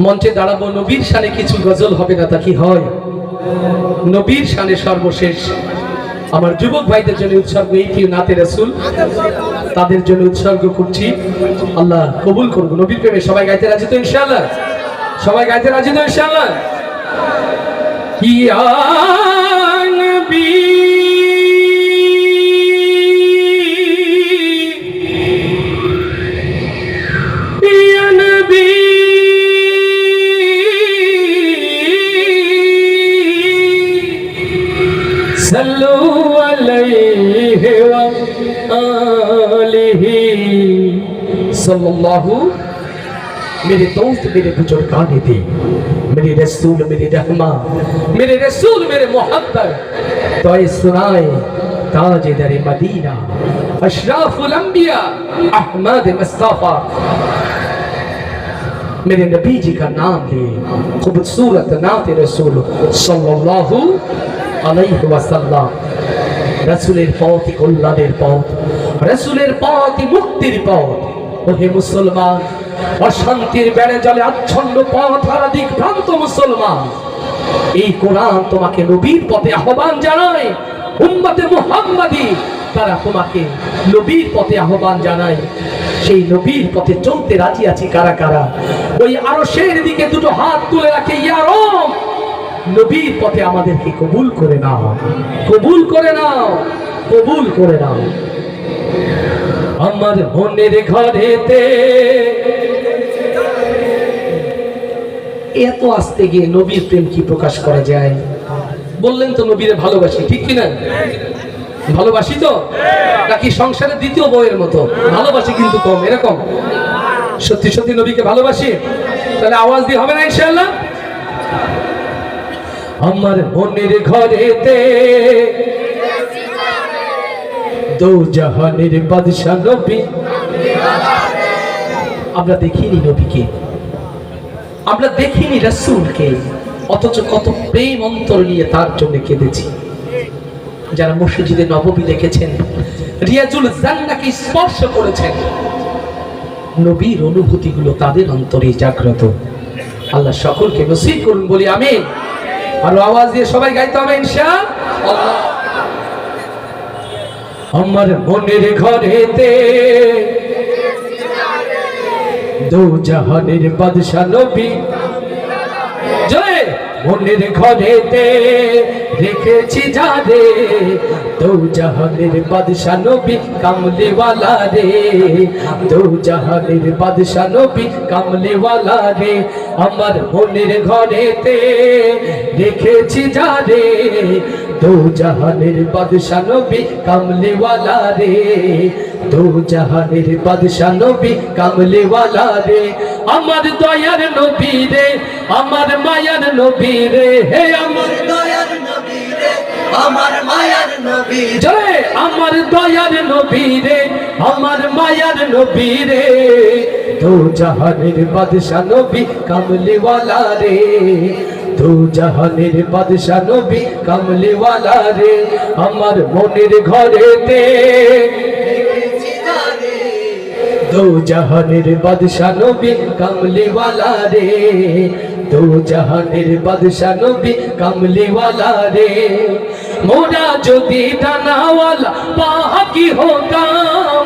মঞ্চে দাঁড়াবো, নবীর শানে কিছু গজল হবে না তা কি হয়? নবীর শানে সর্বশেষ আমার যুবক ভাইদের জন্য উৎসর্গ এই কি নাতে রাসূল, তাদের জন্য উৎসর্গ করছি। আল্লাহ কবুল করুন। নবীর প্রেমে সবাই গাইতে রাজি তো ইনশাআল্লাহ? সবাই গাইতে রাজি তো ইনশাআল্লাহ? ইয়া নবী सल्लु अलैहि व आलिहि सल्लल्लाहु। मेरे दोस्त मेरे बुजुर्गान थे, मेरे रसूल मेरे रहमा, मेरे रसूल मेरे मोहब्बत तो ये सुनाए ताजदार मदीना अशराफुल अंबिया अहमद मुस्तफा। मेरे नबी जी का नाम ले खूबसूरत नाते रसूल सल्लल्लाहु আলাইহি ওয়াসাল্লাম। রাসূলের পথই কল্যাণের পথ, রাসূলের পথই মুক্তির পথ। ওহে মুসলমান, অশান্তির বেড়ে জলে আচ্ছন্ন পথ হারা দিকভ্রান্ত মুসলমান, এই কোরআন তোমাকে নবীর পথে আহ্বান জানায়। উম্মতে মুহাম্মাদি তারা তোমাকে নবীর পথে আহ্বান জানায়। সেই নবীর পথে চলতে রাজি আছি কারা কারা? ওই আরশের দিকে দুটো হাত তুলে রাখে, ইয়া রব নবীর পথে আমাদেরকে কবুল করে নাও, কবুল করে নাও, কবুল করে নাও। আমার মনের ঘরেতে এত আসতে গিয়ে নবীর প্রেম কি প্রকাশ করা যায়? বললেন তো নবীরে ভালোবাসি, ঠিক কিনা? ভালোবাসি তো নাকি সংসারের দ্বিতীয় বউয়ের মতো ভালোবাসি কিন্তু কম, এরকম? সত্যি সত্যি নবীকে ভালোবাসি? তাহলে আওয়াজ দিয়ে হবে না ইনশাআল্লাহ? আমার মনের ঘরেতে দো জাহানের বাদশা নবী। আমরা দেখিনি নবীকে, আমরা দেখিনি রাসূলকে, অথচ কত প্রেম অন্তর নিয়ে তার জন্য কেঁদেছি। যারা মসজিদে নববী দেখেছেন, রিয়াজুল জান্নাহকে স্পর্শ করেছেন, নবীর অনুভূতিগুলো তাদের অন্তরে জাগ্রত। আল্লাহ সকলকে নসিব করুন, বলি আমিন। আর আওয়াজ দিয়ে সবাই গাইতে হবে ইনশাআল্লাহ। আমার মনের ঘরেতে দো জাহানের বাদশা নবী, জয় মনের ঘরেতে রেখেছি যারে, দো জাহানের বাদশা নবী কামলিওয়ালা রে, দো জাহানের বাদশা নবী কামলিওয়ালা রে। আমার মনের ঘরেতে রেখেছি যারে, দো জাহানের বাদশা নবী কামলিওয়ালা রে, দো জাহানের বাদশা নবী কামলিওয়ালা রে। আমার দয়ার নবী রে, আমার মায়ার নবী রে, হে আমার দয়ার নবী রে, আমার মায়ার নবী রে, আমার দয়ার নবী রে, আমার মায়ার নবী রে, দো জাহানের বাদশা নবী কামলিওয়ালা রে, দো জাহানের বাদশা নবী কামলিওয়ালা রে। আমার মনের ঘরেতে দো জাহানের বাদশা নবী কামলিওয়ালা রে, দো জাহানের বাদশা নবী কামলিওয়ালা রে। মোরা যদি ডানাওয়ালা পাখি হতাম,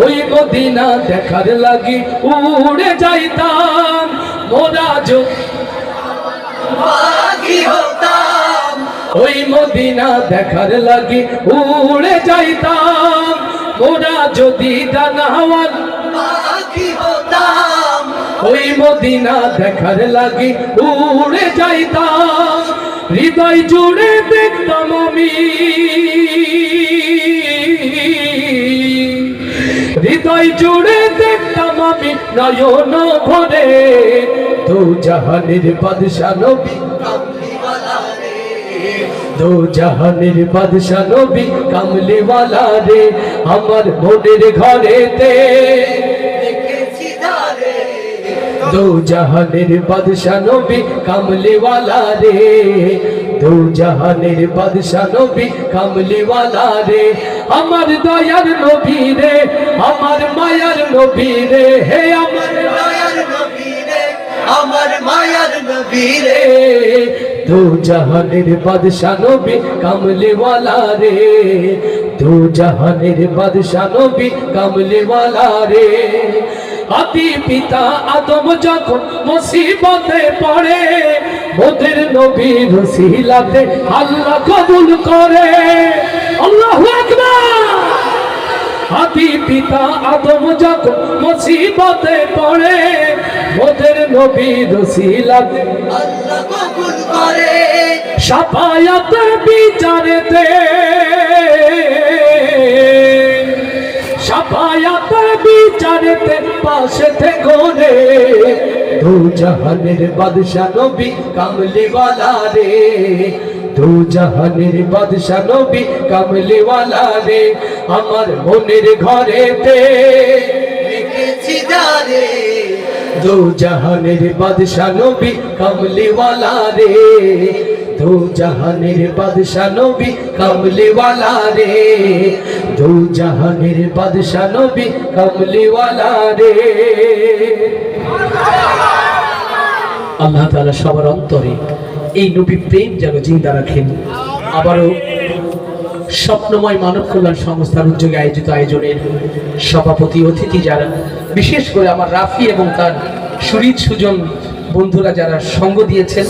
ওই মদিনা দেখার লাগি উড়ে যাইতাম। মোরা যদি পাখি হতাম, ওই মদিনা দেখার লাগি উড়ে যাইতাম। মোরা যদি ডানাওয়ালা পাখি হতাম, ওই মদিনা দেখার লাগি উড়ে যাইতাম। হৃদয় জুড়ে দেখতাম আমি, হৃদয় জুড়ে দেখতাম আমি নয়ন ভরে, দো জাহানের বাদশা নবী কামলিওয়ালা রে, দো জাহানের বাদশা নবী কামলিওয়ালা রে। আমার মনের ঘরেতে রেখেছি যারে, দো জাহানের বাদশা নবী কামলিওয়ালা রে, দো জাহানের বাদশা নবী কামলিওয়ালা রে। আমার দয়ার নবী রে, আমার মায়ার নবী রে, হে আমার দয়ার নবী রে, আমার মায়ার নবী রে দু জাহানের বাদশা নবী কামলি ওয়ালা রে দু জাহানের বাদশা নবী কামলি ওয়ালা রে আদি পিতা আদম যখন মুসিবতে পড়ে মোদের নবীর ওসিলাতে আল্লাহ কবুল করে আল্লাহু আকবার আদি পিতা আদম যখন মুসিবতে পড়ে মোদের নবীর ওসিলাতে আল্লাহ কবুল করে শাফায়াত বিচারেতে শাফায়াত বিচারেতে পাশেতে গোরে দু জাহানের বাদশা নবী কামলি ওয়ালা রে দু জাহানের বাদশা নবী কামলি ওয়ালা রে আমার মনের ঘরেতে রেখেছি যারে দু জাহানের বাদশা নবী কামলি ওয়ালা রে দু জাহানের বাদশা নবী কামলি ওয়ালা রে দু জাহানের বাদশা নবী কামলি ওয়ালা রে আল্লাহ তাআলা সবার অন্তরে এই নবী প্রেম যেন জিন্দা রাখেন। আবারও স্বপ্নময় মানব কল্যাণ সংস্থার উদ্যোগে আয়োজিত আয়োজনের সভাপতি অতিথি যারা, বিশেষ করে আমার রাফি এবং তার সুরিত সুজন বন্ধুরা যারা সঙ্গ দিয়েছেন,